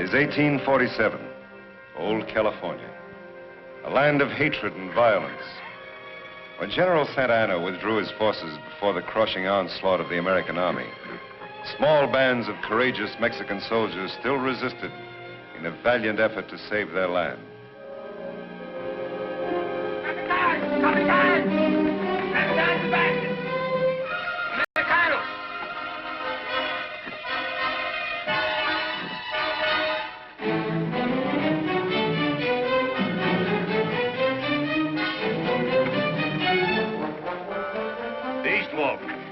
is 1847, old California, a land of hatred and violence. When General Santa Anna withdrew his forces before the crushing onslaught of the American army, small bands of courageous Mexican soldiers still resisted in a valiant effort to save their land.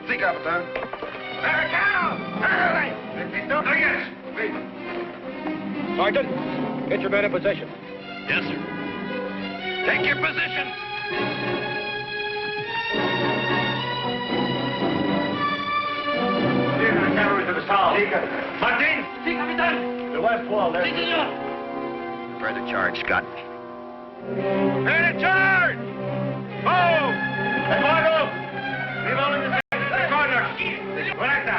Sí, Capitán. Sergeant, get your men in position. Yes, sir. Take your positions. Cavalry to the south. Martin! Sí, Capitán. The west wall there. Sí, senor. Prepare the charge, Scott. Prepare the charge! Move! Eduardo! Leave all in the corner. Correcta.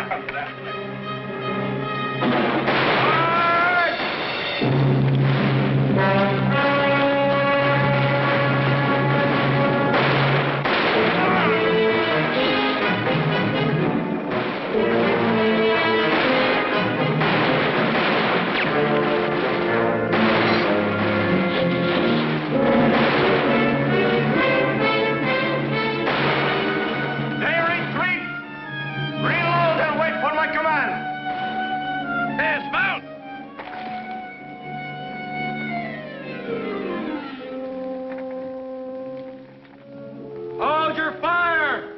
Hold your fire!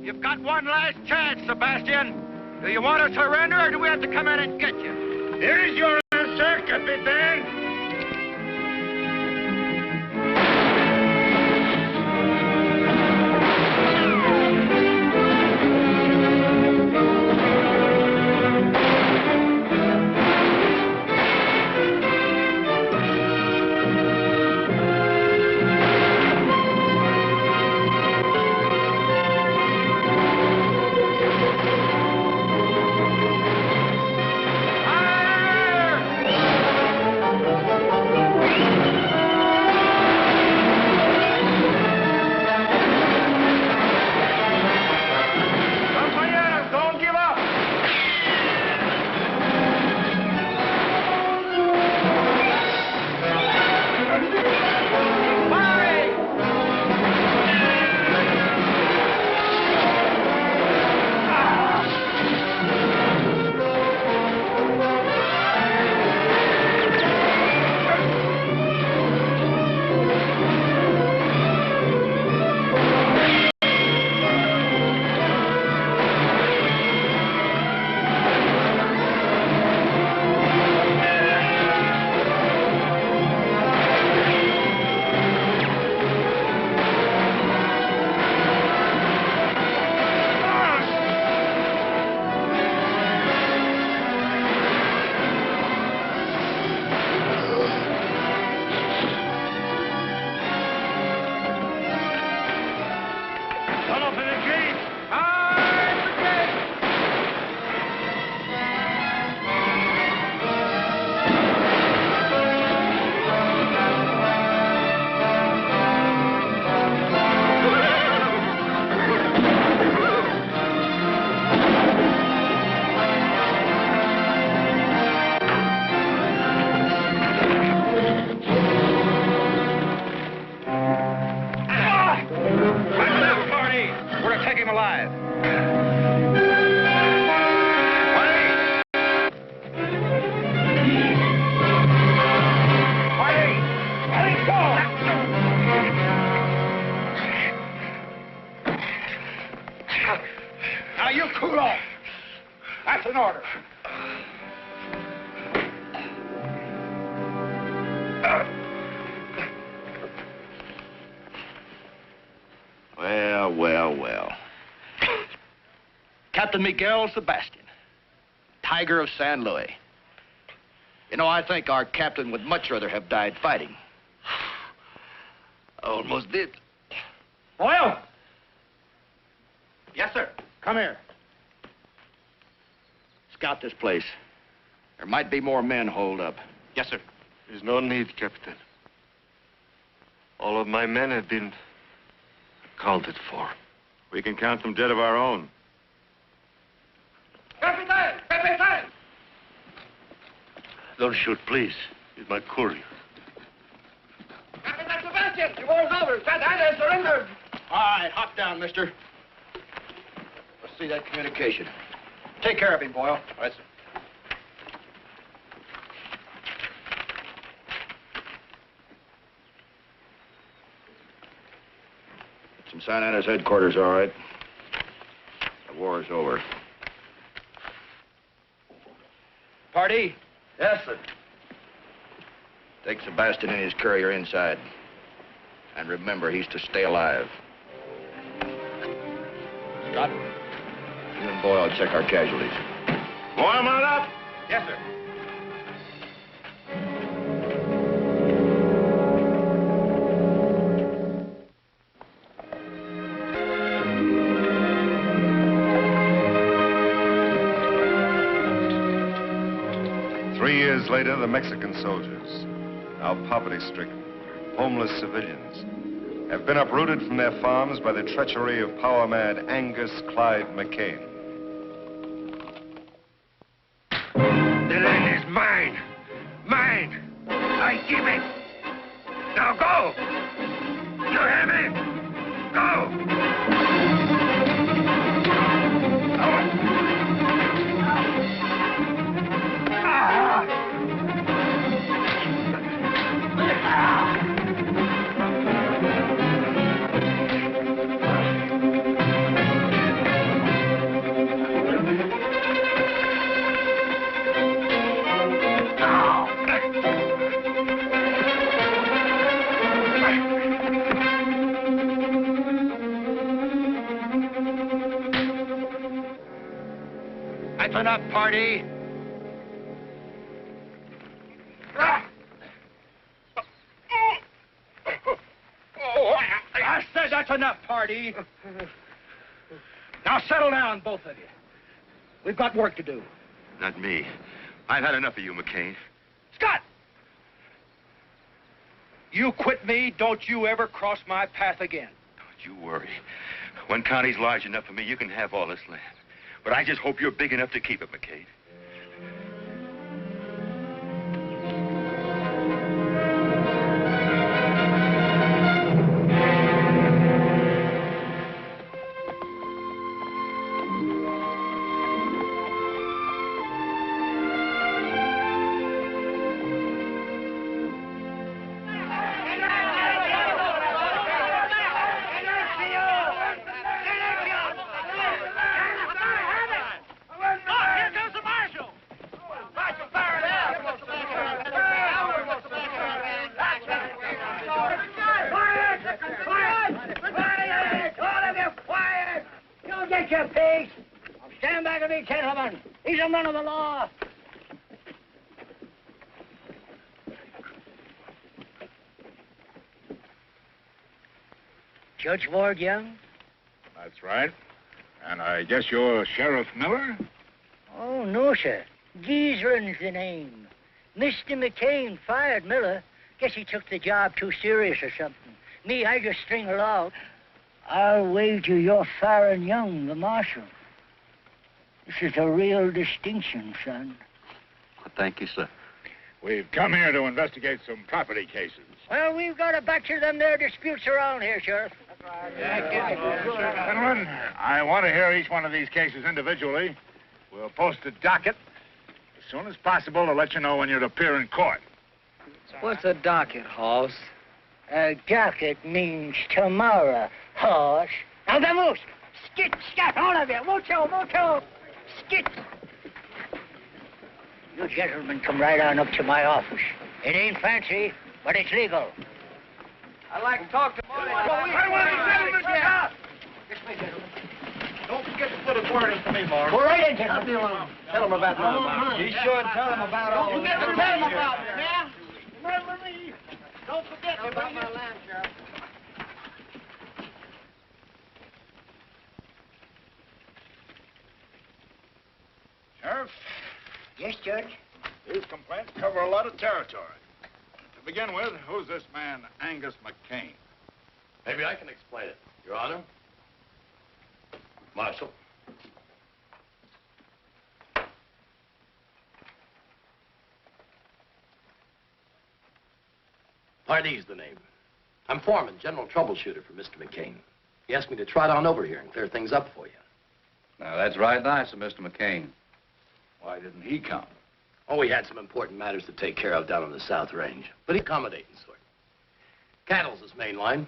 You've got one last chance, Sebastian. Do you want to surrender, or do we have to come in and get you? Here is your answer, Capitan. Now you cool off. That's an order. Well. Captain Miguel Sebastian, Tiger of San Luis. You know, I think our captain would much rather have died fighting. Almost did. Oil! Yes, sir. Come here. scout this place. There might be more men holed up. Yes, sir. There's no need, Captain. All of my men have been accounted for. We can count them dead of our own. Capitan! Capitan! Don't shoot, please. He's my courier. Capitan Sebastian, the war's over. Santa Anna has surrendered. All right, hop down, mister. Let's see that communication. Take care of him, Boyle. All right, sir. It's from Santa Anna's headquarters, all right. The war is over. Party? Yes, sir. Take Sebastian and his courier inside. And remember, he's to stay alive. Scott, you and Boyle check our casualties. Boy, mount up! Yes, sir. 3 years later, the Mexican soldiers, now poverty-stricken, homeless civilians, have been uprooted from their farms by the treachery of power-mad Angus Clyde McCain. The land is mine. Mine. I keep it. Now go. You hear me? Go. That's enough, party. I said that's enough, party. Now settle down, both of you. We've got work to do. Not me. I've had enough of you, McCain. Scott! You quit me, don't you ever cross my path again. Don't you worry. One county's large enough for me, you can have all this land. But I just hope you're big enough to keep it, McCain. Of the law. Judge Ward Young? That's right. And I guess you're Sheriff Miller? Oh, no, sir. Giesrin's the name. Mr. McCain fired Miller. Guess he took the job too serious or something. Me, I just string along. I'll wager you're firing Young, the marshal. This is a real distinction, son. Thank you, sir. We've come here to investigate some property cases. Well, we've got a batch of them there disputes around here, Sheriff. Gentlemen, I want to hear each one of these cases individually. We'll post a docket as soon as possible to let you know when you're to appear in court. What's a docket, Hoss? A docket means tomorrow, horse. Now, the moose! Skit, scat, all of you! Mucho, mucho! Skit! You gentlemen come right on up to my office. It ain't fancy, but it's legal. I'd like to talk to Marty. I want the gentleman to talk. Yes, my gentlemen. Don't forget to put a word in for me, Mark. Go right in, gentlemen. Tell him about that. Be sure and tell him about all You this. never tell them about it, man. Remember me. Don't forget me, About my land, Sheriff. Sheriff? Sheriff, Yes, Judge. these complaints cover a lot of territory. To begin with, who's this man, Angus McCain? Maybe I can explain it, Your Honor. Marshal. Pardee's the name. I'm foreman, general troubleshooter for Mr. McCain. He asked me to trot on over here and clear things up for you. Now, that's right nice of Mr. McCain. Why didn't he come? Oh, we had some important matters to take care of down on the South Range, but he's accommodating sort. Cattle's his main line.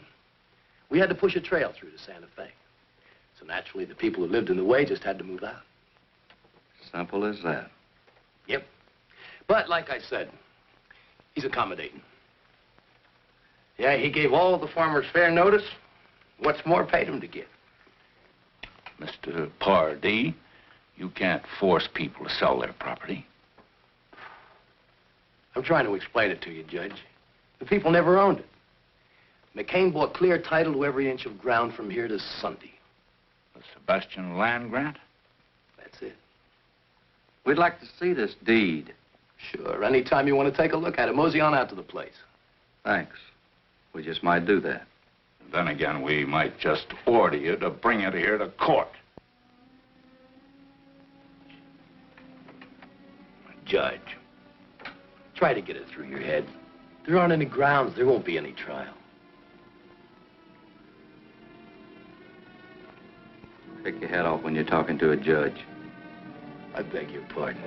We had to push a trail through to Santa Fe. So naturally, the people who lived in the way just had to move out. Simple as that. Yep. But like I said, he's accommodating. Yeah, he gave all the farmers fair notice. What's more, paid them to give. Mr. Pardee, you can't force people to sell their property. I'm trying to explain it to you, Judge. The people never owned it. McCain bought clear title to every inch of ground from here to Sunday. The Sebastian land grant? That's it. We'd like to see this deed. Sure, anytime you want to take a look at it, mosey on out to the place. Thanks. We just might do that. Then again, we might just order you to bring it here to court. Judge, try to get it through your head. There aren't any grounds. There won't be any trial. Take your head off when you're talking to a judge. I beg your pardon.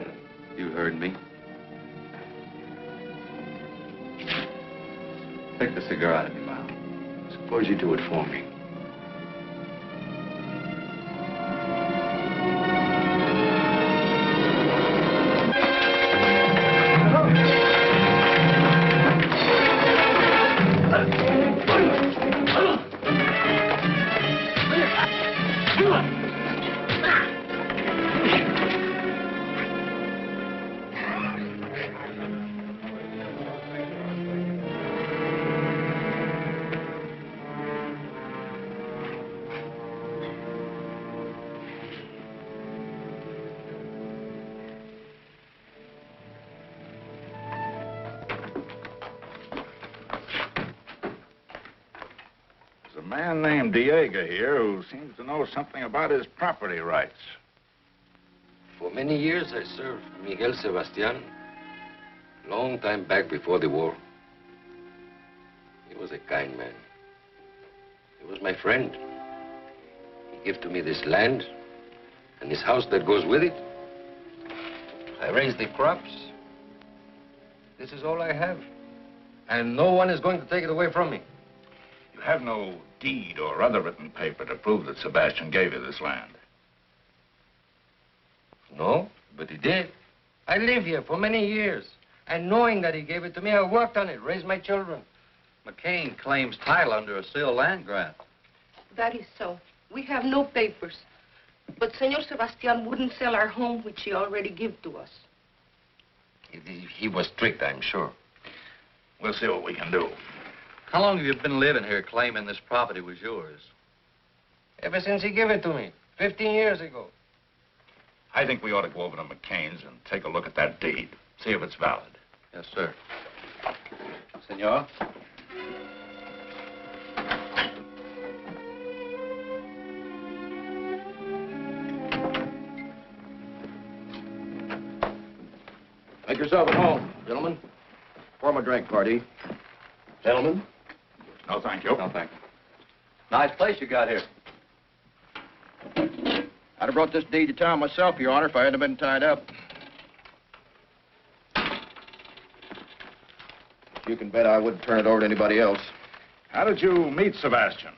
You heard me. Take the cigar out of your mouth. Suppose you do it for me. There's a man named Diego here who seems to know something about his property rights. For many years, I served Miguel Sebastian. Long time back before the war. He was a kind man. He was my friend. He gave to me this land and this house that goes with it. I raised the crops. This is all I have. And no one is going to take it away from me. You have no deed or other written paper to prove that Sebastian gave you this land. No, but he did. I lived here for many years. And knowing that he gave it to me, I worked on it, raised my children. McCain claims title under a sealed land grant. That is so. We have no papers. But Senor Sebastian wouldn't sell our home, which he already gave to us. He was strict, I'm sure. We'll see what we can do. How long have you been living here claiming this property was yours? Ever since he gave it to me, 15 years ago. I think we ought to go over to McCain's and take a look at that deed, see if it's valid. Yes, sir. Senor? Make yourself at home, gentlemen. Pour 'em a drink, Pardee. Gentlemen? No, thank you. No, thank you. Nice place you got here. I'd have brought this deed to town myself, Your Honor, if I hadn't been tied up. You can bet I wouldn't turn it over to anybody else. How did you meet Sebastian?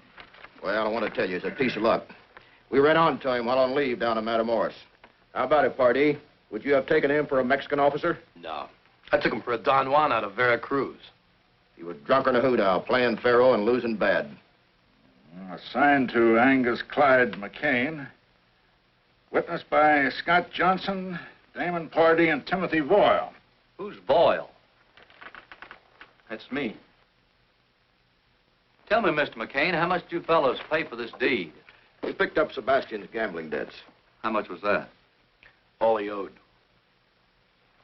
Well, I want to tell you, it's a piece of luck. We ran on to him while on leave down in Matamoros. How about it, Pardee? Would you have taken him for a Mexican officer? No. I took him for a Don Juan out of Veracruz. He was drunk in a hoodow, playing faro and losing bad. Assigned to Angus Clyde McCain. Witnessed by Scott Johnson, Damon Pardee, and Timothy Boyle. Who's Boyle? That's me. Tell me, Mr. McCain, how much did you fellows pay for this deed? We picked up Sebastian's gambling debts. How much was that? All he owed.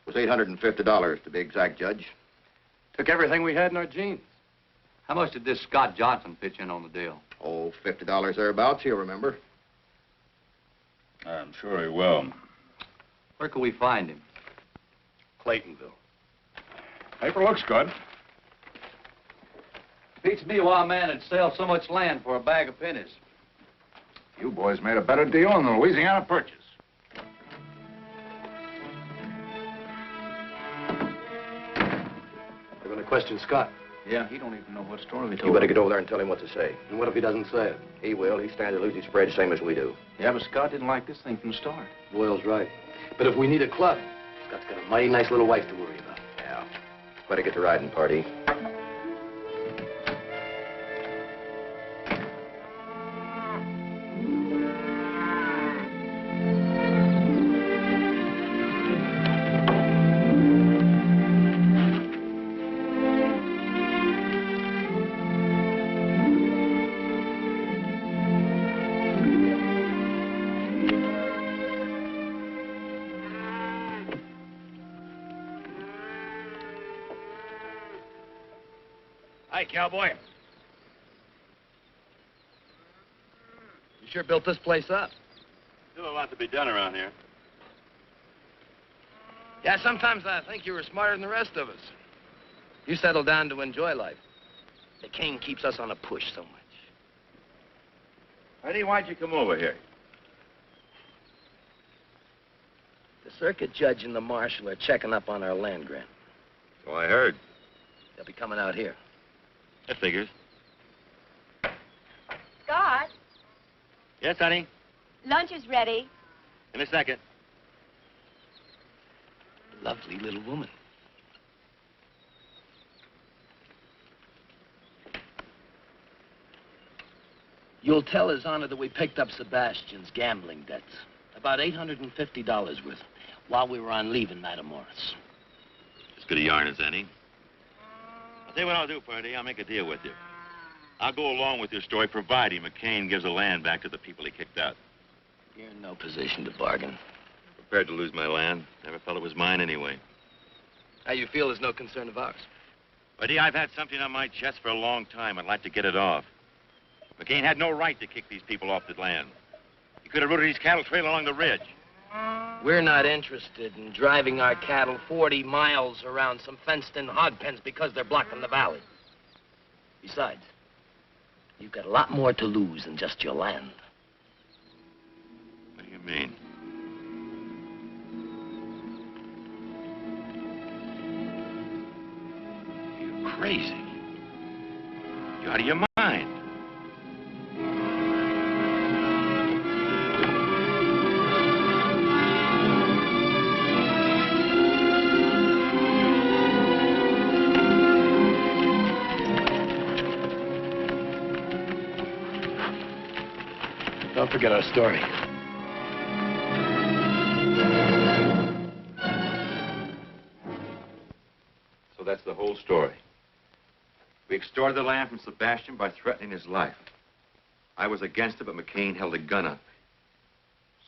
It was $850 to be exact, Judge. Took everything we had in our jeans. How much did this Scott Johnson pitch in on the deal? Oh, $50 thereabouts, he'll remember. I'm sure he will. Where can we find him? Claytonville. Paper looks good. Beats me why a man would sell so much land for a bag of pennies. You boys made a better deal than the Louisiana Purchase. They're going to question Scott. Yeah, he don't even know what story we told. You better get over there and tell him what to say. And what if he doesn't say it? He will. He stands to lose his spread same as we do. Yeah, but Scott didn't like this thing from the start. Boyle's right. But if we need a club, Scott's got a mighty nice little wife to worry about. Yeah. Better get to riding, party. Hi, cowboy. You sure built this place up. Still a lot to be done around here. Yeah, sometimes I think you were smarter than the rest of us. You settled down to enjoy life. The king keeps us on a push so much. Eddie, why'd you come over here? The circuit judge and the marshal are checking up on our land grant. So I heard. They'll be coming out here. That figures. Scott, Yes, honey? lunch is ready. In a second. Lovely little woman. You'll tell His Honor that we picked up Sebastian's gambling debts. About $850 worth while we were on leave in Matamoros. As good a yarn as any. I'll tell you what I'll do, Purdy. I'll make a deal with you. I'll go along with your story, providing McCain gives the land back to the people he kicked out. You're in no position to bargain. Prepared to lose my land. Never felt it was mine anyway. How you feel is no concern of ours. Buddy, I've had something on my chest for a long time. I'd like to get it off. McCain had no right to kick these people off the land. He could have routed his cattle trail along the ridge. We're not interested in driving our cattle 40 miles around some fenced-in hog pens because they're blocking the valley. Besides, you've got a lot more to lose than just your land. What do you mean? You're crazy. You're out of your mind. Don't forget our story. So that's the whole story. We extorted the land from Sebastian by threatening his life. I was against it, but McCain held a gun on me.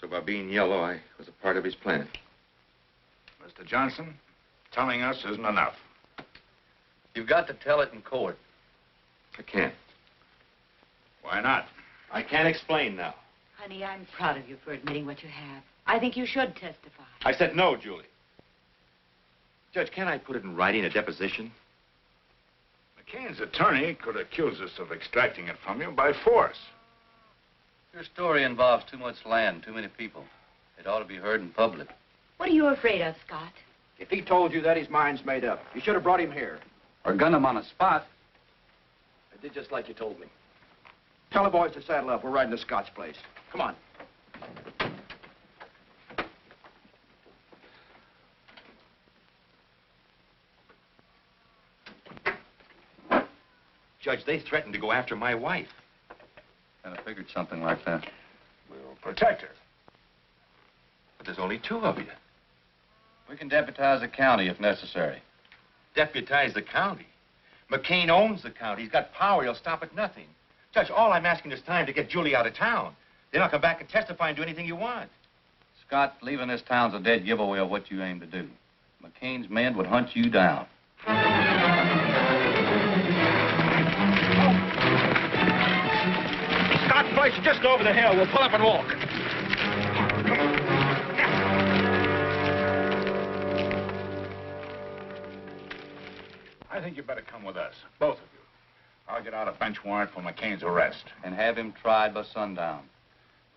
So by being yellow, I was a part of his plan. Mr. Johnson, telling us isn't enough. You've got to tell it in court. I can't. Why not? I can't explain now. Honey, I'm proud of you for admitting what you have. I think you should testify. I said no, Julie. Judge, can't I put it in writing, a deposition? McCain's attorney could accuse us of extracting it from you by force. Your story involves too much land, too many people. It ought to be heard in public. What are you afraid of, Scott? If he told you that, his mind's made up. You should have brought him here. Or gun him on a spot. I did just like you told me. Tell the boys to saddle up. We're riding to Scott's place. Come on. Judge, they threatened to go after my wife. And I figured something like that. We'll protect her. But there's only two of you. We can deputize the county if necessary. Deputize the county. McCain owns the county. He's got power. He'll stop at nothing. Judge, all I'm asking is time to get Julie out of town. Then I'll come back and testify and do anything you want. Scott, leaving this town's a dead giveaway of what you aim to do. McCain's men would hunt you down. Scott's place is just over the hill. We'll pull up and walk. I think you better come with us, both of you. I'll get out a bench warrant for McCain's arrest. And have him tried by sundown.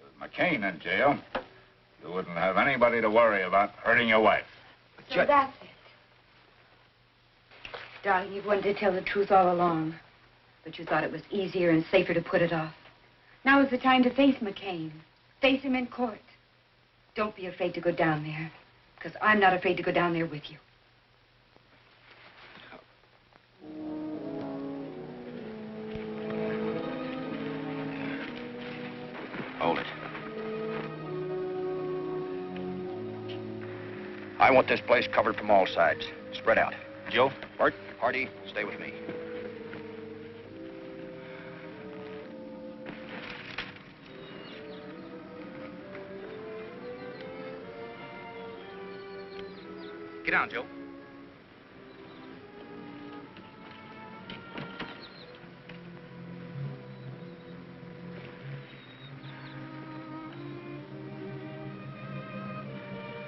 With McCain in jail, you wouldn't have anybody to worry about hurting your wife. So that's it. Darling, you've wanted to tell the truth all along. But you thought it was easier and safer to put it off. Now is the time to face McCain. Face him in court. Don't be afraid to go down there. Because I'm not afraid to go down there with you. Hold it. I want this place covered from all sides. Spread out. Joe, Bart, Hardy, stay with me. Get down, Joe.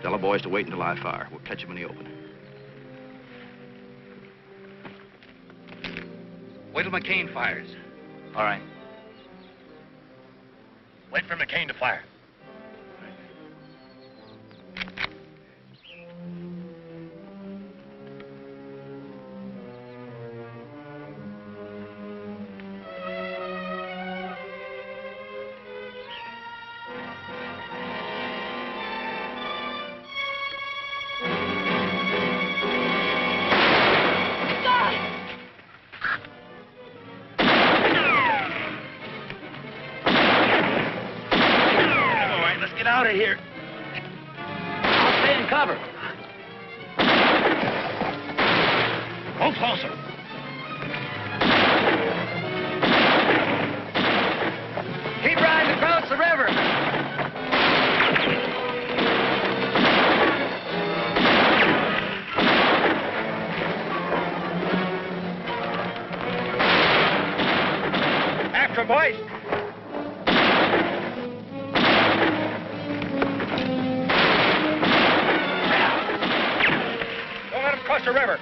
Tell the boys to wait until I fire. We'll catch them in the open. Wait till McCain fires. All right. Wait for McCain to fire. Get out of here. I'll stay in cover. Go closer. Keep riding across the river. After him, boys. Across the river.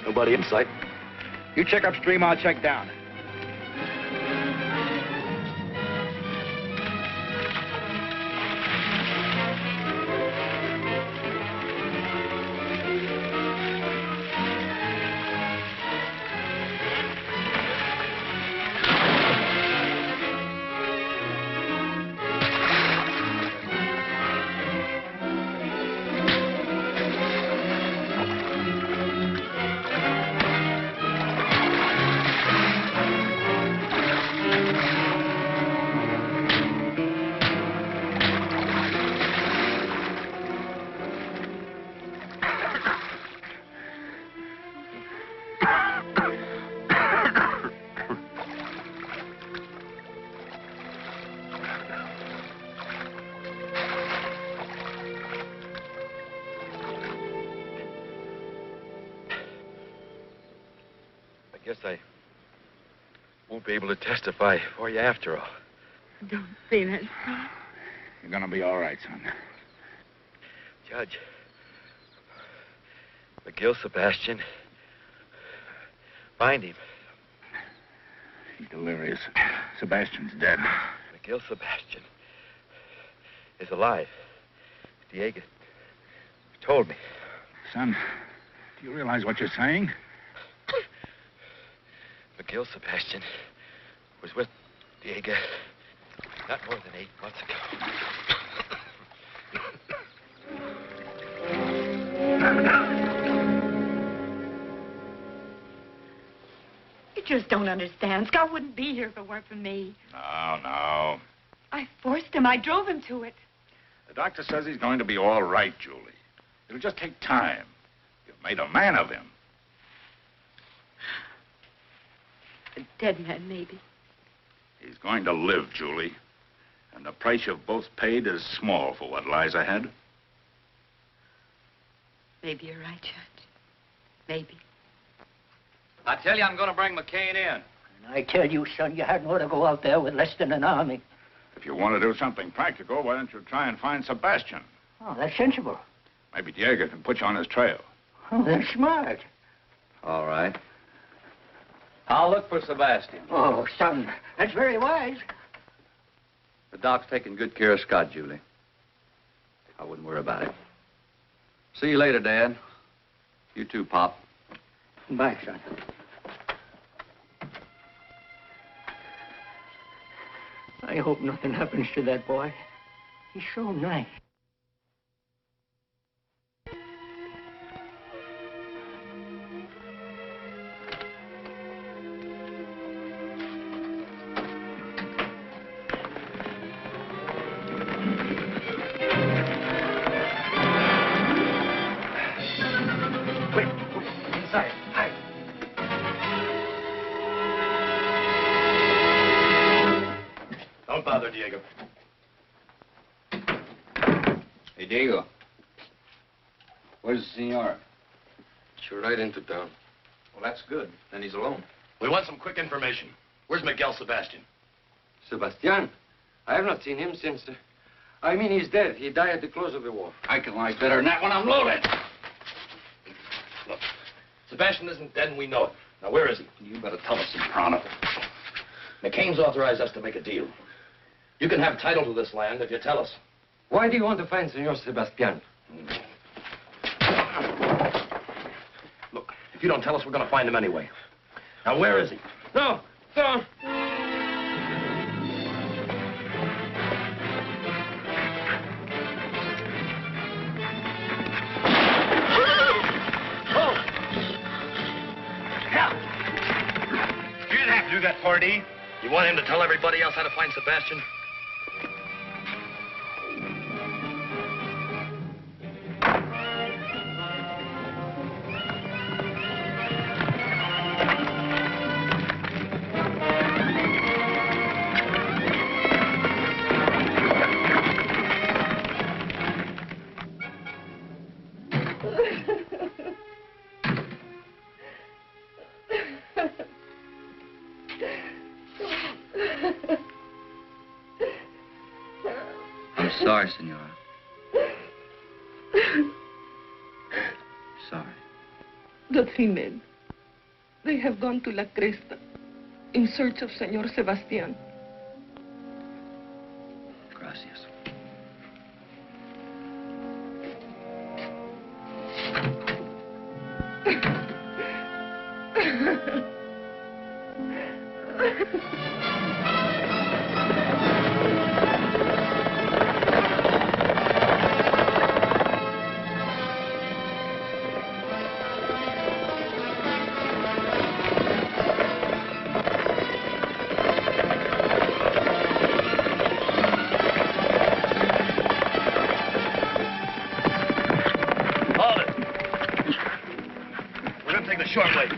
Nobody in sight. You check upstream, I'll check down. I guess I won't be able to testify for you after all. Don't say that. You're gonna be all right, son. Judge, McGill Sebastian. Find him. He's delirious. Sebastian's dead. McGill Sebastian is alive. Diego told me. Son, do you realize what you're saying? McGill Sebastian was with Diego not more than 8 months ago. You just don't understand. Scott wouldn't be here if it weren't for me. No. I forced him. I drove him to it. The doctor says he's going to be all right, Julie. It'll just take time. You've made a man of him. A dead man, maybe. He's going to live, Julie. And the price you've both paid is small for what lies ahead. Maybe you're right, Judge. Maybe. I tell you, I'm going to bring McCain in. And I tell you, son, you hadn't ought to go out there with less than an army. If you want to do something practical, why don't you try and find Sebastian? Oh, that's sensible. Maybe Diego can put you on his trail. Oh, that's smart. All right. I'll look for Sebastian. Oh, son, that's very wise. The doc's taking good care of Scott, Julie. I wouldn't worry about it. See you later, Dad. You too, Pop. Bye, son. I hope nothing happens to that boy. He's so nice. Don't bother, Diego. Hey, Diego. Where's the senor? Should ride into town. Well, that's good. Then he's alone. We want some quick information. Where's Miguel Sebastian? Sebastian? I have not seen him since... I mean, he's dead. He died at the close of the war. I can lie better than that when I'm loaded. Look, Sebastian isn't dead and we know it. Now, where is he? You better tell us, Soprano. McCain's authorized us to make a deal. You can have title to this land if you tell us. Why do you want to find Senor Sebastian? Look, if you don't tell us, we're going to find him anyway. Now, where is he? No, no. You didn't have to do that, Pardee. You want him to tell everybody else how to find Sebastian? I'm sorry, Senora. Sorry. The 3 men. They have gone to La Cresta in search of Senor Sebastian. Gracias. Short way.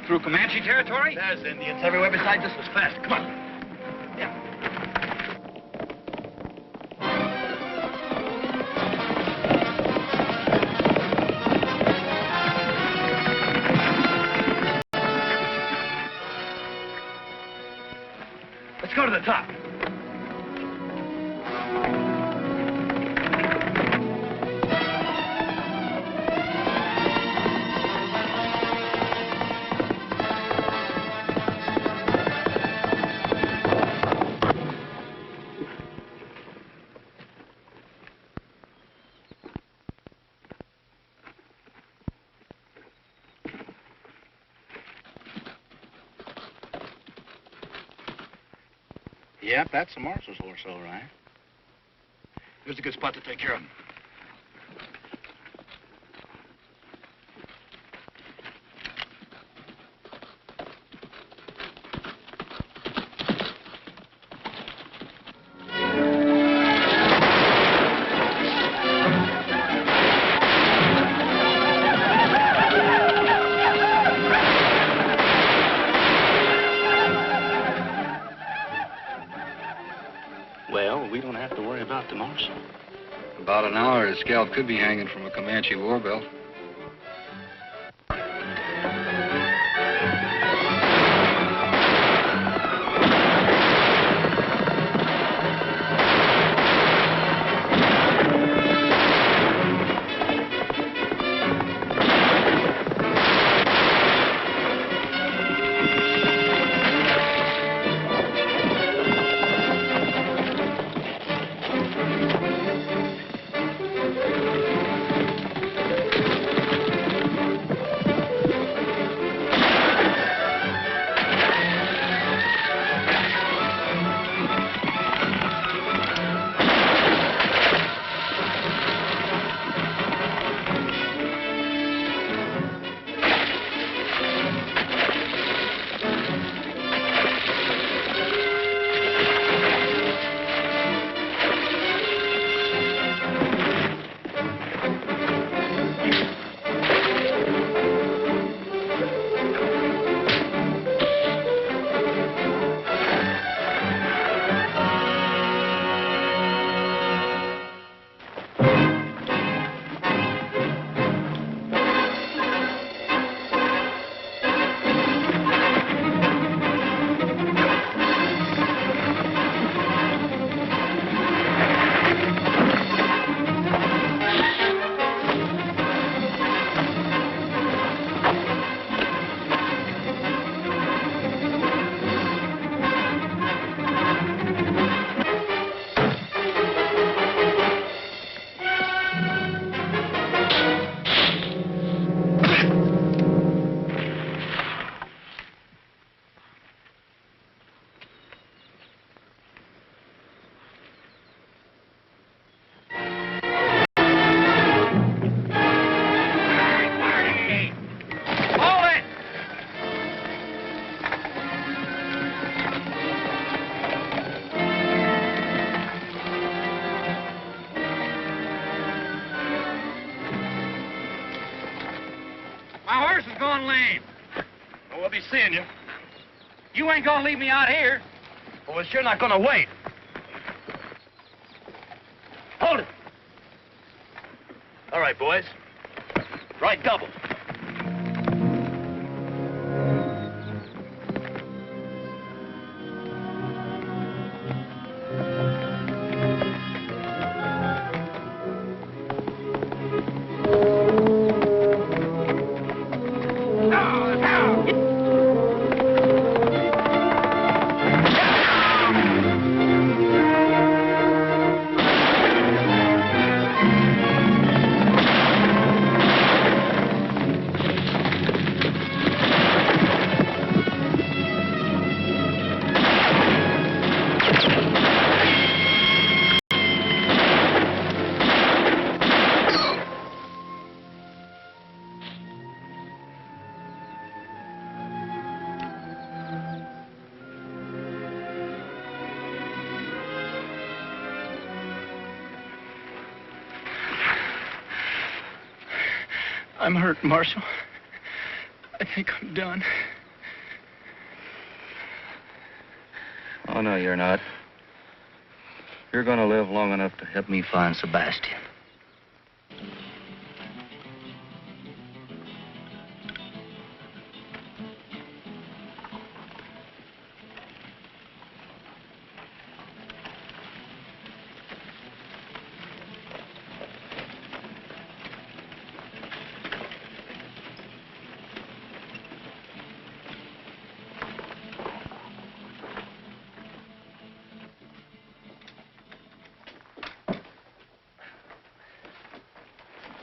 Through Comanche territory? There's Indians everywhere besides this was fast. Come on. Let's go to the top. Yep, that's the marshal's horse, all right. Here's a good spot to take care of him. Well, we don't have to worry about the marshal. About an hour, his scalp could be hanging from a Comanche war belt. My horse is going lame. Well, we'll be seeing you. You ain't gonna leave me out here. Well, we're sure not gonna wait. Hold it. All right, boys. Right double. I'm hurt, Marshal. I think I'm done. Oh, no, you're not. You're gonna live long enough to help me find Sebastian.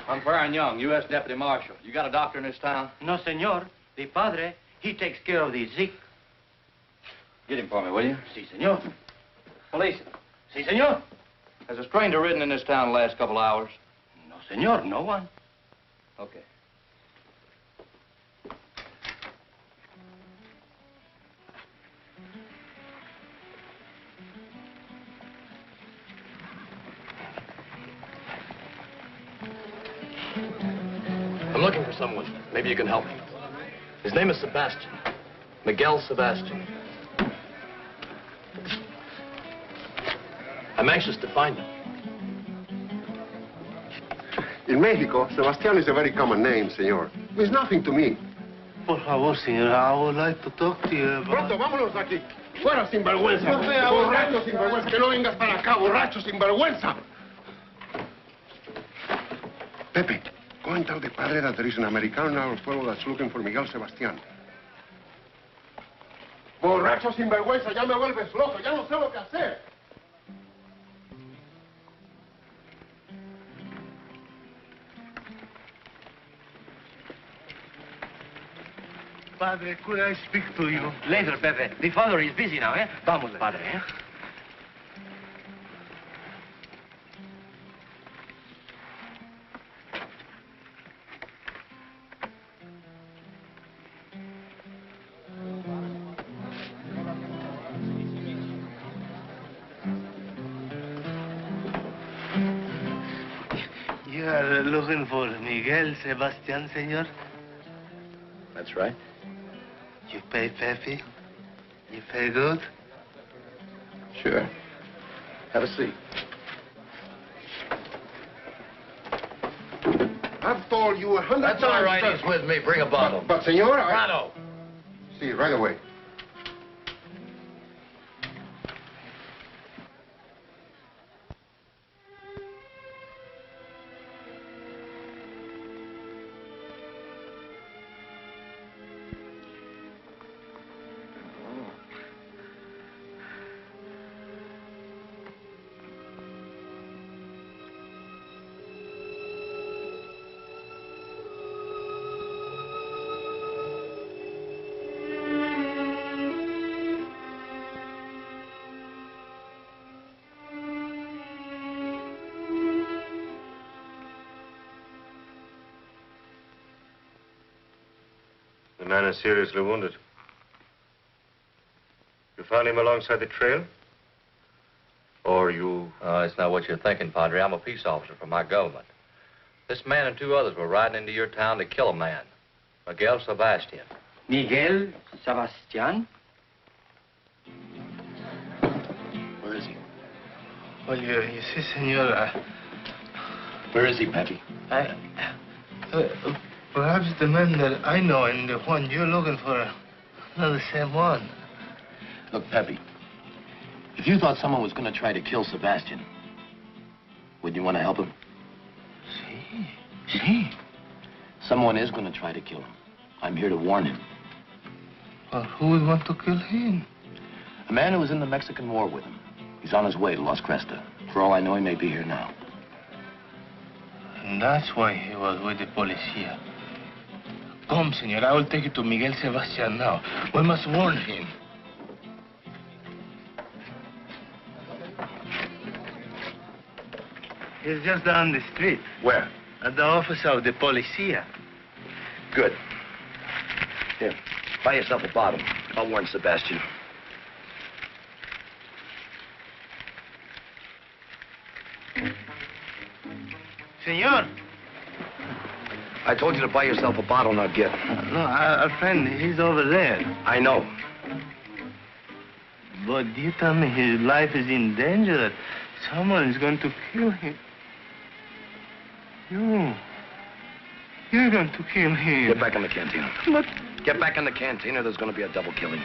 I'm Baron Young, U.S. Deputy Marshal. You got a doctor in this town? No, senor. The padre, he takes care of the sick. Get him for me, will you? Si, senor. Police. Si, senor. Has a stranger ridden in this town the last couple hours? No, senor, no one. Okay. I'm looking for someone. Maybe you can help me. His name is Sebastian. Miguel Sebastian. I'm anxious to find him. In Mexico, Sebastian is a very common name, senor. It means nothing to me. Por favor, señor, I would like to talk to you about... Pronto, vámonos de aquí. Fuera, sinvergüenza. Borracho, sinvergüenza. Que no vengas para acá, borracho, sinvergüenza. Pepe, go and tell the padre that there is an American in our pueblo that's looking for Miguel Sebastián. Borracho, sinvergüenza, ya me vuelves loco. Ya no sé lo que hacer. Padre, could I speak to you? Later, Pepe. The father is busy now, eh? Vamos, padre, eh? You are looking for Miguel Sebastián, señor? That's right. You pay Pepe? You pay good? Sure. Have a seat. I've told you 100 That's all right. times. He's with me. Bring a bottle. But senor, I... Prado. See, right away. The man is seriously wounded. You found him alongside the trail? Or you... Oh, it's not what you're thinking, Padre. I'm a peace officer for my government. This man and two others were riding into your town to kill a man. Miguel Sebastian. Miguel Sebastián? Where is he? Well, you see, senor, Where is he, Pepe? Perhaps the man that I know and the one you're looking for are not the same one. Look, Pepe, if you thought someone was going to try to kill Sebastian, would you want to help him? See? Someone is going to try to kill him. I'm here to warn him. Well, who would want to kill him? A man who was in the Mexican War with him. He's on his way to Las Crestas. For all I know, he may be here now. And that's why he was with the policia. Come, senor, I will take you to Miguel Sebastián now. We must warn him. He's just down the street. Where? At the office of the policia. Good. Here, buy yourself a bottle. I'll warn Sebastian. Senor. I told you to buy yourself a bottle, now get. No, our friend, he's over there. I know. But you tell me his life is in danger, that someone is going to kill him. You're going to kill him. Get back in the cantina. But... Get back in the cantina. There's going to be a double killing.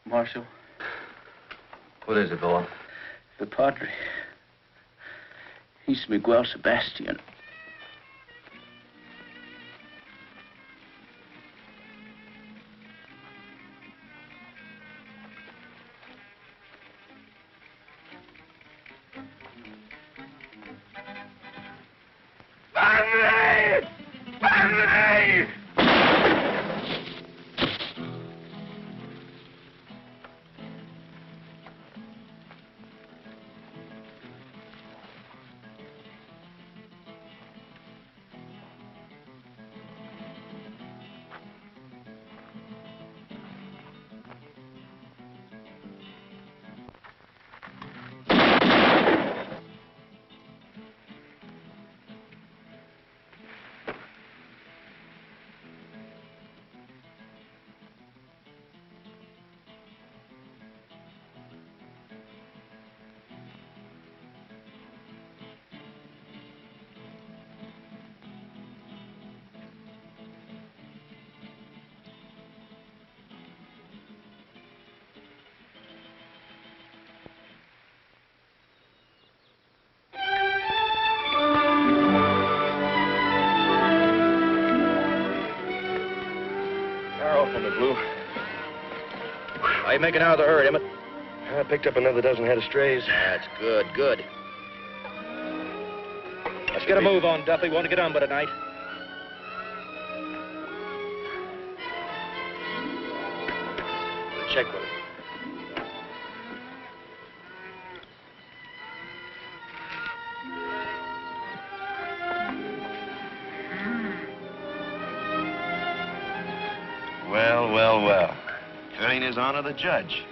Marshal. What is it, boy? The Padre. He's Miguel Sebastián. die! From the Blue. How you making out of the herd, Emmett? I picked up another dozen head of strays. That's good, good. Let's get a move on, Duffy. We want to get on by tonight. Check with him. Well. Turning his honor the judge.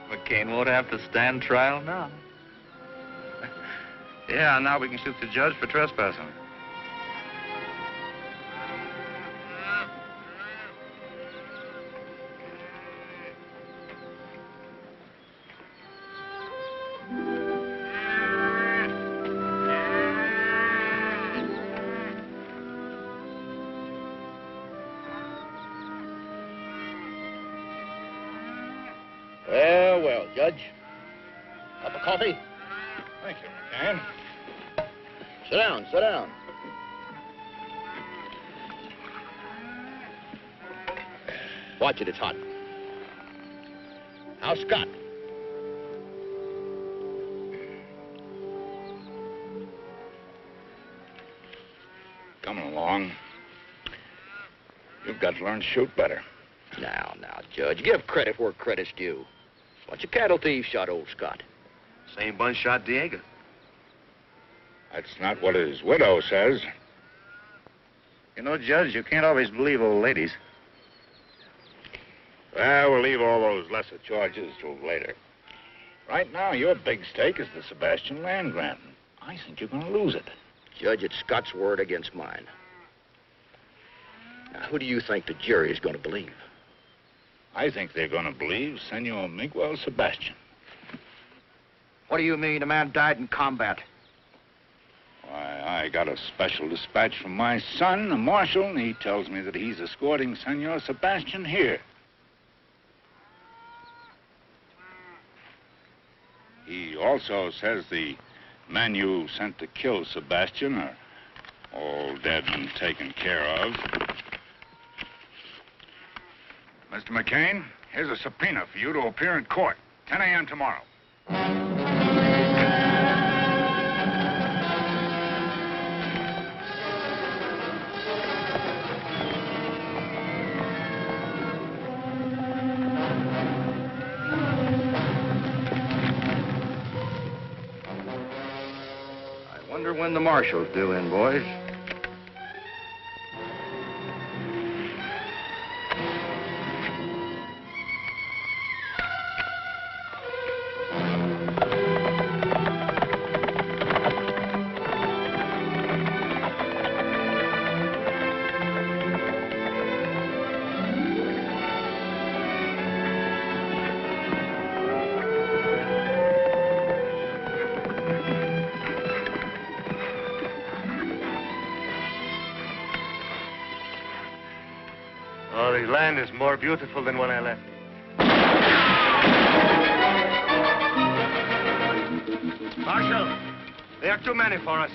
McCain won't have to stand trial now. Yeah, now we can shoot the judge for trespassing. Well, Judge. Cup of coffee? Thank you, McCain. Sit down. Watch it, it's hot. How's Scott? Coming along. You've got to learn to shoot better. Now, Judge, give credit where credit's due. Bunch of cattle thieves shot old Scott. Same bunch shot Diego. That's not what his widow says. You know, Judge, you can't always believe old ladies. Well, we'll leave all those lesser charges till later. Right now, your big stake is the Sebastian land grant. I think you're going to lose it. Judge, it's Scott's word against mine. Now, who do you think the jury is going to believe? I think they're going to believe Senor Miguel Sebastian. What do you mean? A man died in combat. Why, I got a special dispatch from my son, the marshal, and he tells me that he's escorting Senor Sebastian here. He also says the men you sent to kill Sebastian are all dead and taken care of. Mr. McCain, here's a subpoena for you to appear in court, 10 a.m. tomorrow. I wonder when the marshal's due in, boys. Oh, the land is more beautiful than when I left. Marshal, there are too many for us.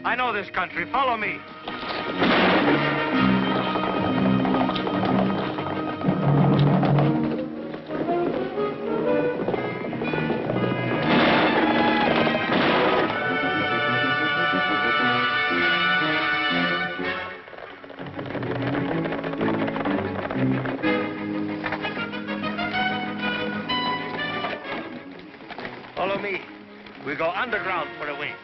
I know this country. Follow me. Follow me. We go underground for a wait.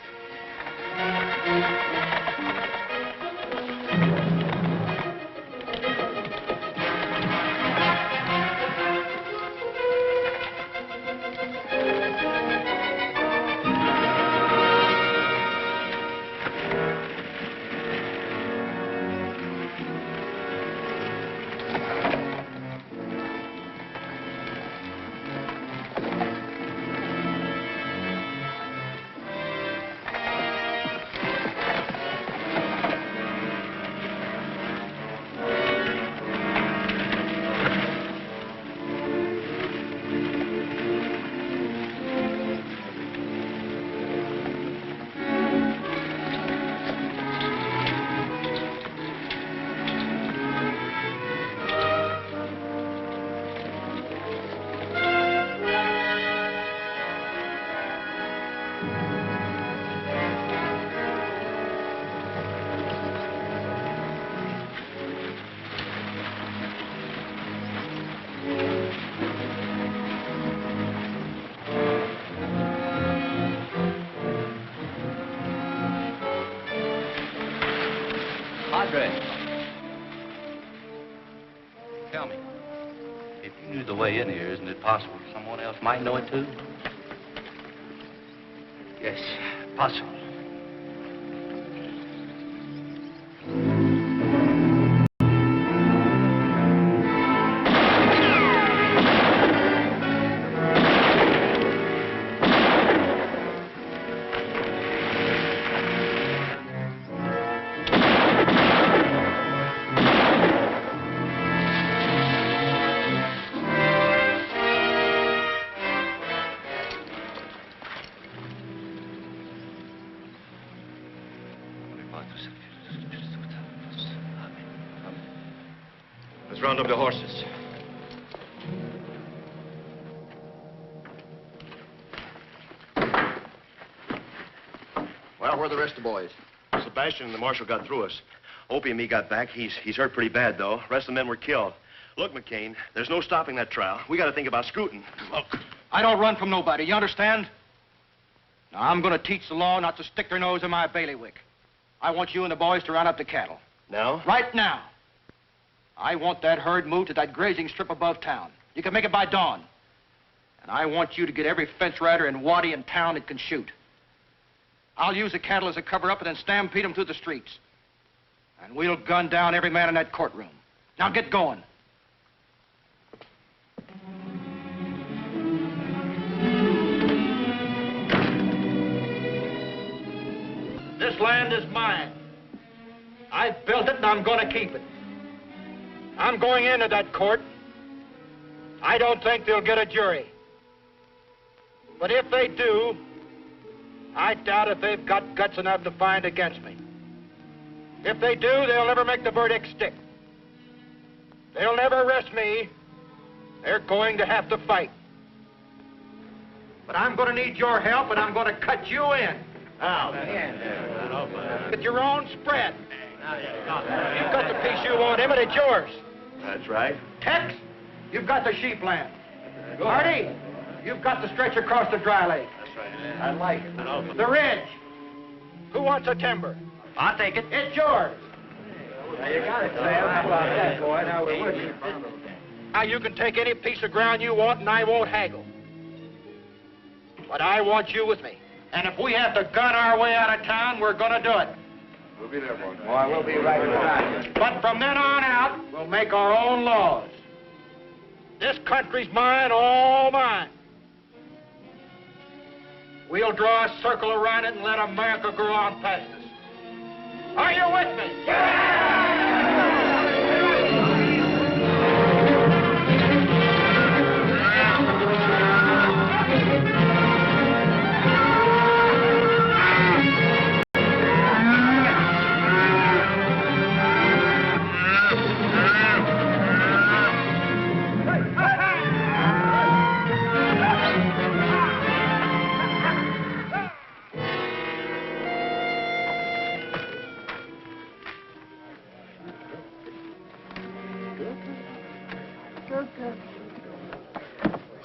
Padre. Tell me, if you knew the way in here, isn't it possible someone else might know it too? Yes, possible. Let's round up the horses. Well, where are the rest of the boys? Sebastian and the marshal got through us. Opie and me got back. He's hurt pretty bad, though. Rest of the men were killed. Look, McCain, there's no stopping that trial. We got to think about scooting. Look, I don't run from nobody, you understand? Now, I'm going to teach the law not to stick their nose in my bailiwick. I want you and the boys to round up the cattle. Now? Right now. I want that herd moved to that grazing strip above town. You can make it by dawn. And I want you to get every fence rider and waddy in town that can shoot. I'll use the cattle as a cover-up and then stampede them through the streets. And we'll gun down every man in that courtroom. Now get going. This land is mine. I built it and I'm going to keep it. I'm going into that court. I don't think they'll get a jury. But if they do, I doubt if they've got guts enough to find against me. If they do, they'll never make the verdict stick. They'll never arrest me. They're going to have to fight. But I'm going to need your help, and I'm going to cut you in. With your own spread. You've got the piece you want, Emmett, it's yours. That's right. Tex, you've got the sheep land. Hardy, you've got the stretch across the dry lake. That's right. I like it. The ridge. Who wants a timber? I'll take it. It's yours. Now, you got it, Sam. How about that, boy? Now, we're with you. Now, you can take any piece of ground you want, and I won't haggle. But I want you with me. And if we have to gun our way out of town, we're going to do it. We'll be there, boy. Boy, we'll be right behind you. But from then on out, we'll make our own laws. This country's mine, all mine. We'll draw a circle around it and let America go on past us. Are you with me? Yeah!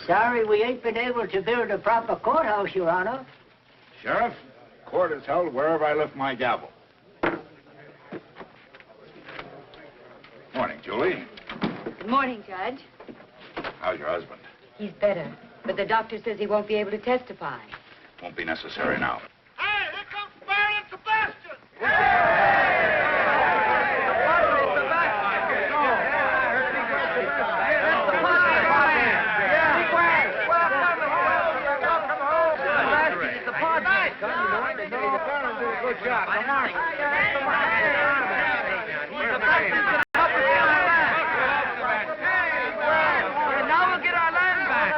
Sorry we ain't been able to build a proper courthouse, Your Honor. Sheriff, court is held wherever I lift my gavel. Morning, Julie. Good morning, Judge. How's your husband? He's better, but the doctor says he won't be able to testify. Won't be necessary now. Hey, here comes Baron Sebastian! Good job. Come on. Now we'll get our land back.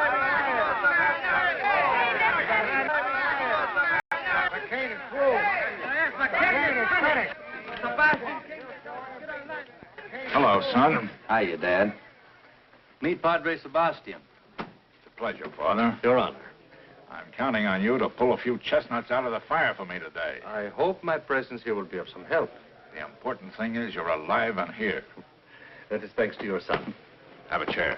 McCain is through. McCain is finished. Sebastian. Hello, son. Hiya, Dad. Meet Padre Sebastian. It's a pleasure, Father. Your Honor. I'm counting on you to pull a few chestnuts out of the fire for me today. I hope my presence here will be of some help. The important thing is you're alive and here. That is thanks to your son. Have a chair.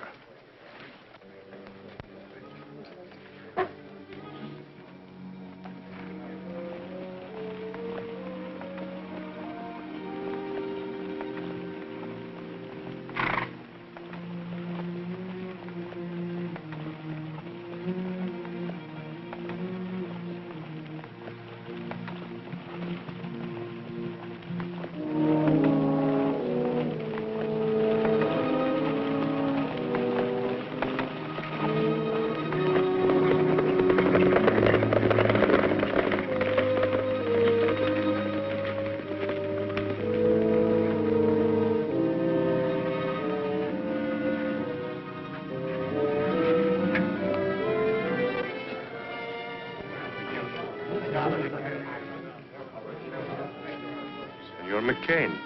Senor McCain,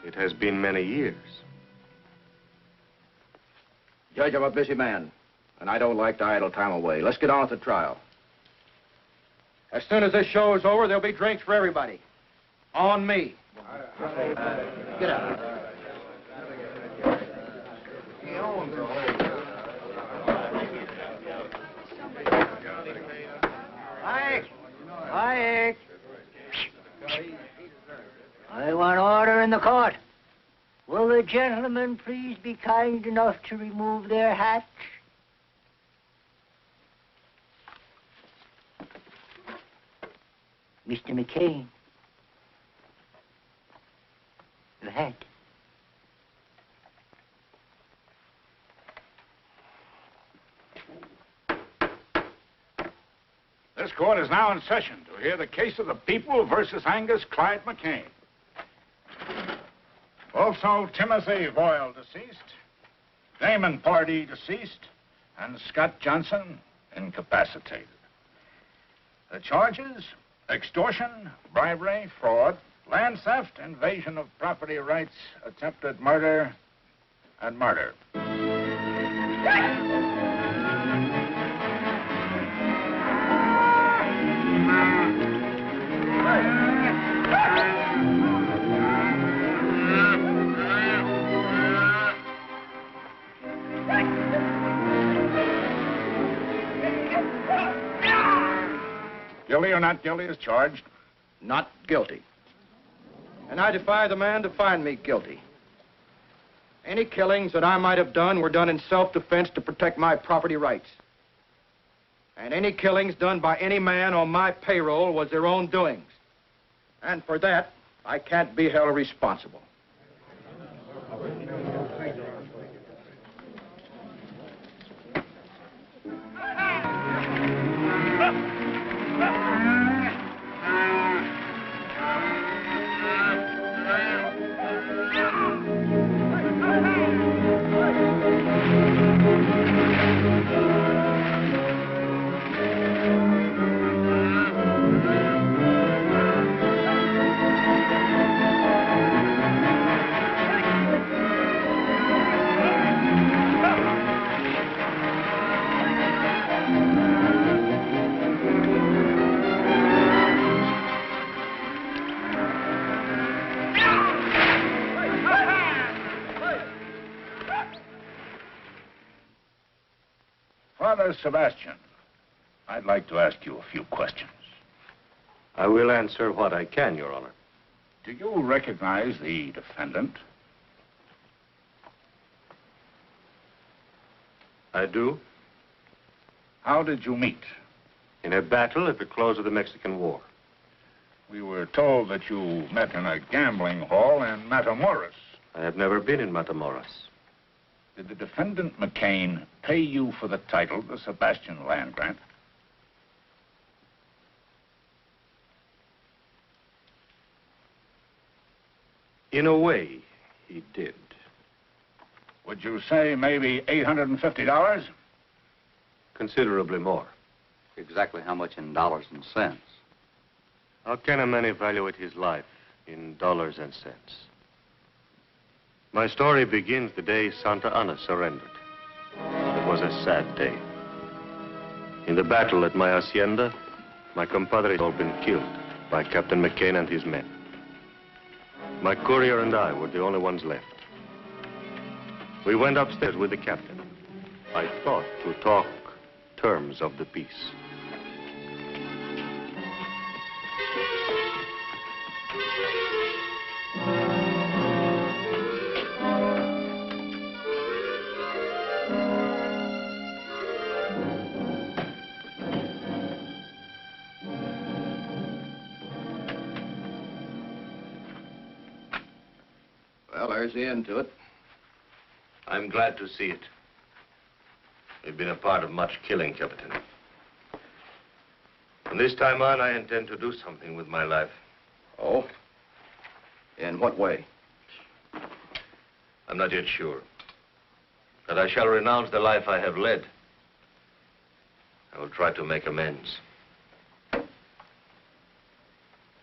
it has been many years. Judge, I'm a busy man, and I don't like to idle time away. Let's get on with the trial. As soon as this show is over, there'll be drinks for everybody. On me. Get out. Ike! Ike! I want order in the court. Will the gentlemen please be kind enough to remove their hats? Mr. McCain. Your hat. This court is now in session to hear the case of the people versus Angus Clyde McCain. Also, Timothy Voyle, deceased, Damon Pardee, deceased, and Scott Johnson, incapacitated. The charges: extortion, bribery, fraud, land theft, invasion of property rights, attempted murder, and murder. Guilty or not guilty as charged? Not guilty. And I defy the man to find me guilty. Any killings that I might have done were done in self-defense to protect my property rights. And any killings done by any man on my payroll was their own doings. And for that, I can't be held responsible. Father Sebastian, I'd like to ask you a few questions. I will answer what I can, Your Honor. Do you recognize the defendant? I do. How did you meet? In a battle at the close of the Mexican War. We were told that you met in a gambling hall in Matamoros. I have never been in Matamoros. Did the defendant McCain pay you for the title, the Sebastian land grant? In a way, he did. Would you say maybe $850? Considerably more. Exactly how much in dollars and cents? How can a man evaluate his life in dollars and cents? My story begins the day Santa Ana surrendered. It was a sad day. In the battle at my hacienda, my compadre had all been killed by Captain McCain and his men. My courier and I were the only ones left. We went upstairs with the captain. I thought to talk terms of the peace. Well, there's the end to it. I'm glad to see it. We've been a part of much killing, Captain. From this time on, I intend to do something with my life. Oh? In what way? I'm not yet sure. But I shall renounce the life I have led. I will try to make amends.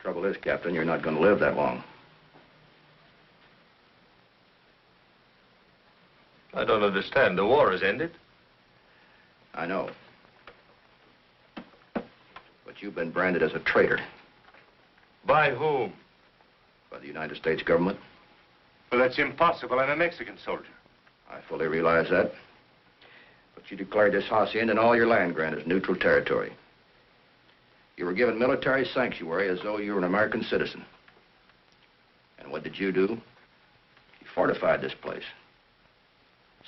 Trouble is, Captain, you're not going to live that long. I don't understand. The war has ended. I know. But you've been branded as a traitor. By whom? By the United States government. Well, that's impossible. I'm a Mexican soldier. I fully realize that. But you declared this hacienda and all your land grant as neutral territory. You were given military sanctuary as though you were an American citizen. And what did you do? You fortified this place.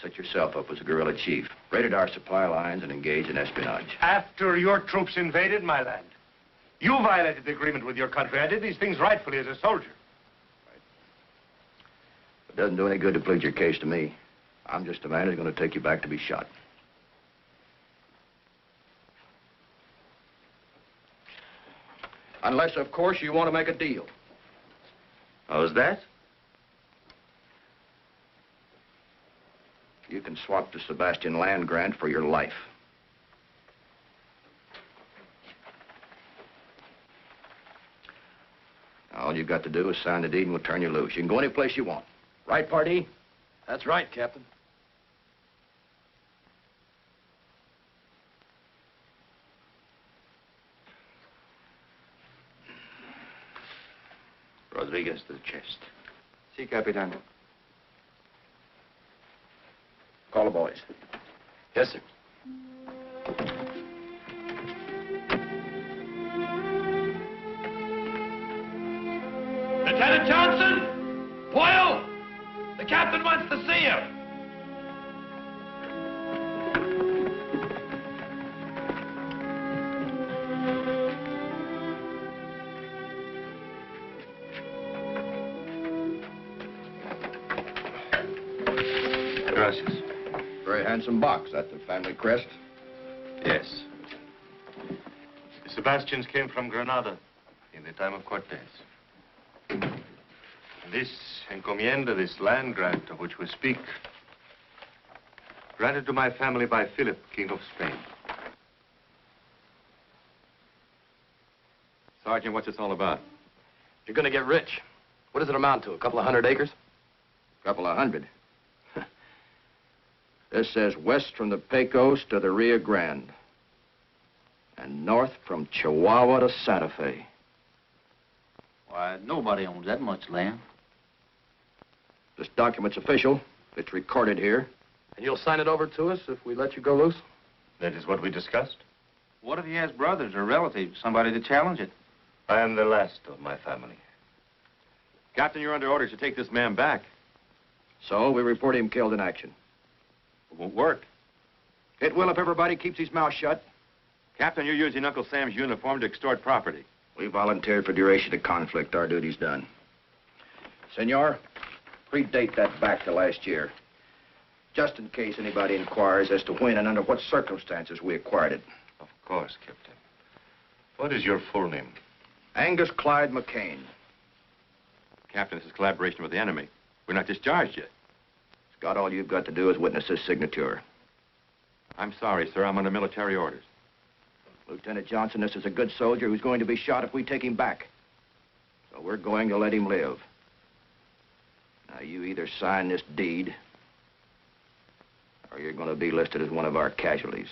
Set yourself up as a guerrilla chief, raided our supply lines, and engaged in espionage. After your troops invaded my land, you violated the agreement with your country. I did these things rightfully as a soldier. It doesn't do any good to plead your case to me. I'm just a man who's going to take you back to be shot. Unless, of course, you want to make a deal. How's that? You can swap the Sebastian land grant for your life. All you've got to do is sign the deed and we'll turn you loose. You can go any place you want. Right, Pardee? That's right, Captain. Rodriguez to the chest. Si, Capitan. Call the boys. Yes, sir. Lieutenant Johnson! Boyle! The captain wants to see you. Gracias. Very handsome box. That the family crest? Yes. The Sebastians came from Granada in the time of Cortez. And this encomienda, this land grant of which we speak, granted to my family by Philip, King of Spain. Sergeant, what's this all about? You're going to get rich. What does it amount to, a couple of 100 acres? Couple of 100. This says west from the Pecos to the Rio Grande. And north from Chihuahua to Santa Fe. Why, nobody owns that much land. This document's official. It's recorded here. And you'll sign it over to us if we let you go loose? That is what we discussed. What if he has brothers or relatives, somebody to challenge it? I am the last of my family. Captain, you're under orders to take this man back. So we report him killed in action. It won't work. It will if everybody keeps his mouth shut. Captain, you're using Uncle Sam's uniform to extort property. We volunteered for duration of conflict. Our duty's done. Senor, predate that back to last year. Just in case anybody inquires as to when and under what circumstances we acquired it. Of course, Captain. What is your full name? Angus Clyde McCain. Captain, this is collaboration with the enemy. We're not discharged yet. Scott, all you've got to do is witness this signature. I'm sorry, sir. I'm under military orders. Lieutenant Johnson, this is a good soldier who's going to be shot if we take him back. So we're going to let him live. Now, you either sign this deed, or you're going to be listed as one of our casualties.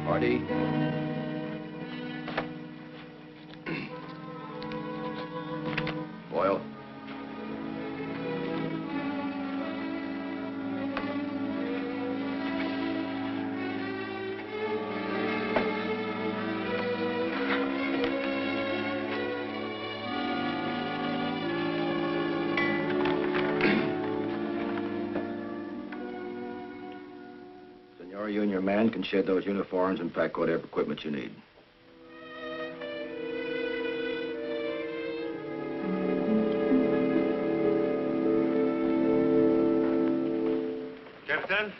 Hardy. Boyle. Senor, you and your man can shed those uniforms and pack whatever equipment you need. Captain,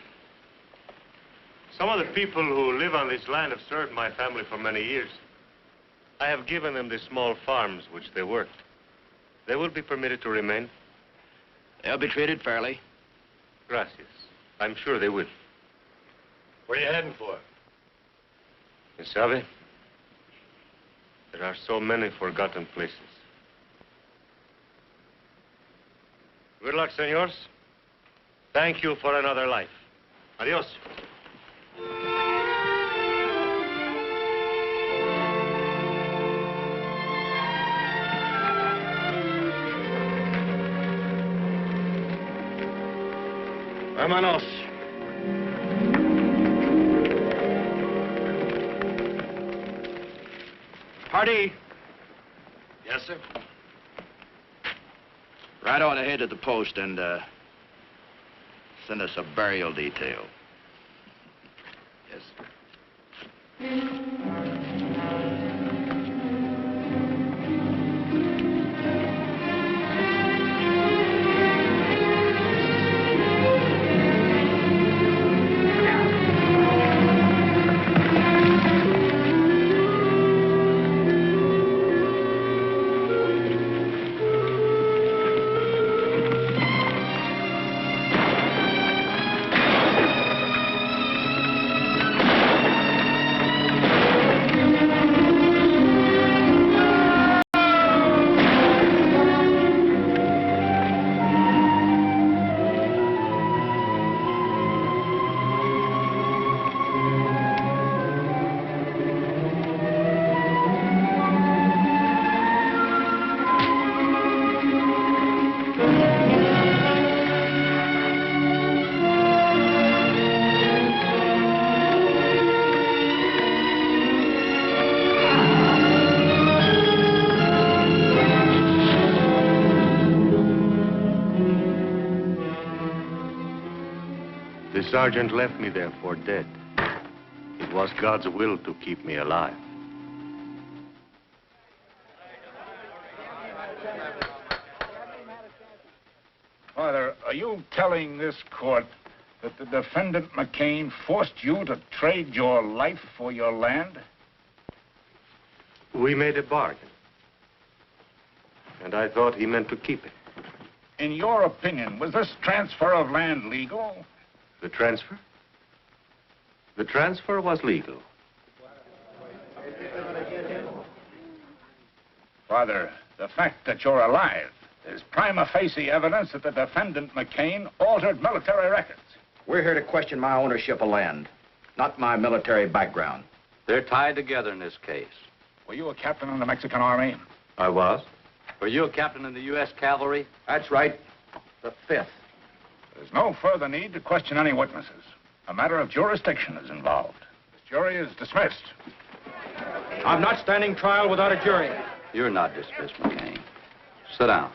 some of the people who live on this land have served my family for many years. I have given them the small farms which they worked. They will be permitted to remain. They'll be treated fairly. Gracias. I'm sure they will. Where are you heading for? You sabe, there are so many forgotten places. Good luck, senors. Thank you for another life. Adios. Vámonos. Hardy. Yes, sir. Ride on ahead to the post and, send us a burial detail. Yes, sir. The sergeant left me there for dead. It was God's will to keep me alive. Father, are you telling this court that the defendant McCain forced you to trade your life for your land? We made a bargain. And I thought he meant to keep it. In your opinion, was this transfer of land legal? The transfer? The transfer was legal. Father, the fact that you're alive There's prima facie evidence that the defendant, McCain, altered military records. We're here to question my ownership of land, not my military background. They're tied together in this case. Were you a captain in the Mexican Army? I was. Were you a captain in the U.S. Cavalry? That's right. The 5th. There's no further need to question any witnesses. A matter of jurisdiction is involved. This jury is dismissed. I'm not standing trial without a jury. You're not dismissed, McCain. Sit down.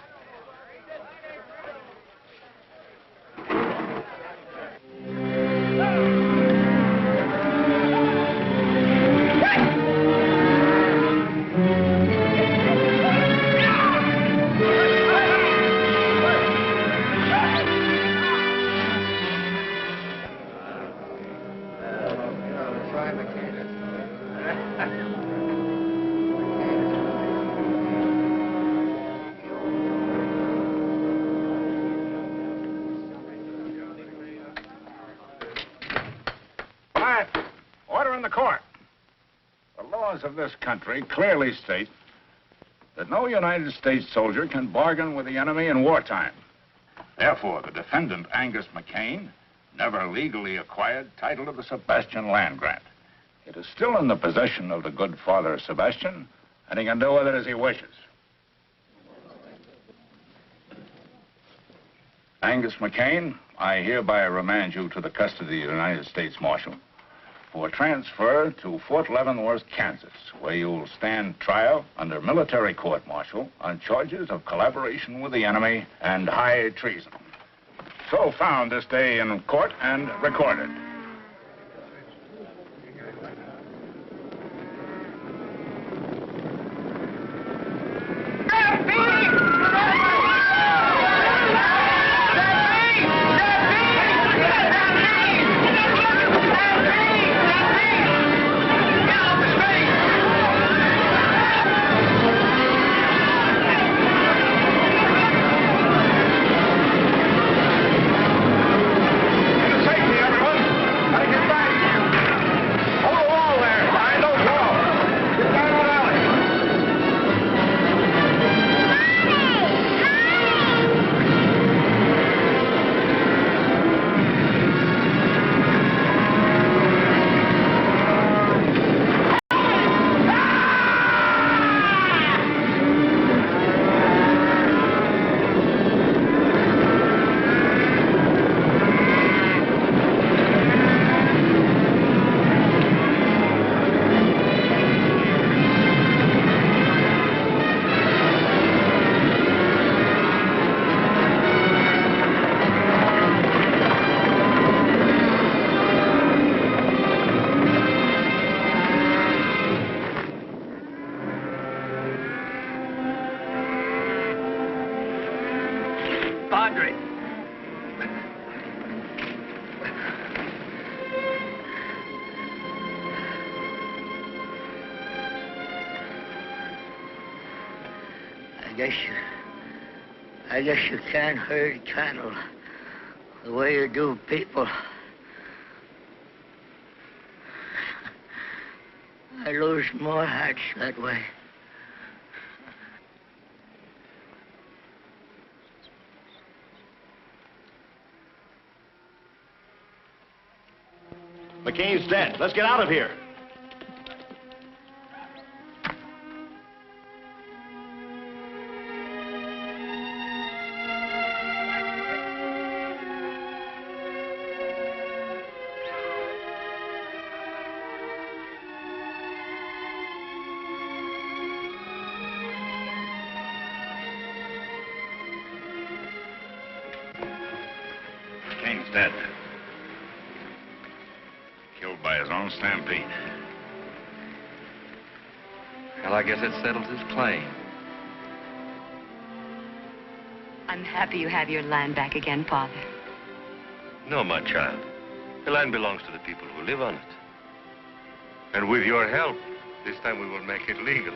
Order in the court. The laws of this country clearly state that no United States soldier can bargain with the enemy in wartime. Therefore, the defendant, Angus McCain, never legally acquired title to the Sebastian land grant. It is still in the possession of the good Father Sebastian, and he can do with it as he wishes. Angus McCain, I hereby remand you to the custody of the United States Marshal for transfer to Fort Leavenworth, Kansas, where you will stand trial under military court-martial on charges of collaboration with the enemy and high treason. So found this day in court and recorded. Padre. I guess you can't herd cattle the way you do people. I lose more hearts that way. McCain's dead. Let's get out of here. McCain's dead. Killed by his own stampede. Well, I guess it settles his claim. I'm happy you have your land back again, Father. No, my child. The land belongs to the people who live on it. And with your help, this time we will make it legal.